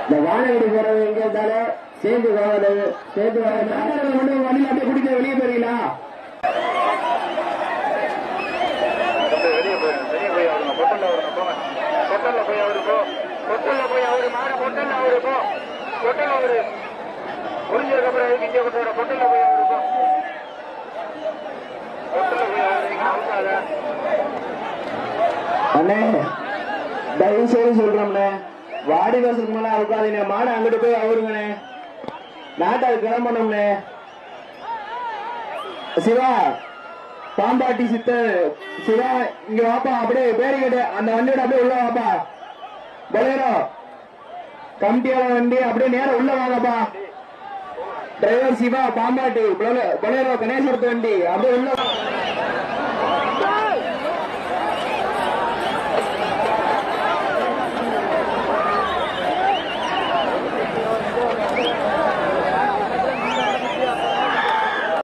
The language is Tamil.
இந்த வானவெடி போறது எங்க இருந்தாலும் சேர்ந்து போவது சேர்ந்து மட்டும் வண்டியில் அப்படியே குடிக்க வெளியே போறீங்களா? வெளியே போய் அவருங்க பொட்டல்ல வருங்க போங்க. பொட்டல்ல போய் அவரு போ. பொட்டல்ல போய் அவரு மாட பொட்டல்ல அவரு போ. பொட்டல்ல அவரு முடிஞ்சதுக்கு அப்புறம் எதுக்கு இங்கே கொண்டு வர? பொட்டல்ல போய் அவரு போ. பொட்டல்ல போய் அவரு நீங்க அவுக்காத. அண்ணே தயவு செய்து சொல்றோம்ண்ணே, வாடி வாசலுக்கு மேல அவுக்காதீங்க. மாடு அங்கிட்டு போய் அவருங்கண்ணே, நாட்டாது கிளம்பணும்ண்ணே. சிவா பாம்பாட்டி சித்தர் சிவா இங்க வாப்பா, அப்படியே பேரிகேட்டு அந்த வண்டியோட அப்படியே உள்ள வாப்பா. பொலேரோ கமிட்டியால வண்டி அப்படியே நேரம் உள்ள வாங்கப்பா. டிரைவர் சிவா பாம்பாட்டி பொலேரோ கணேஸ்வரத்து வண்டி அப்படியே உள்ள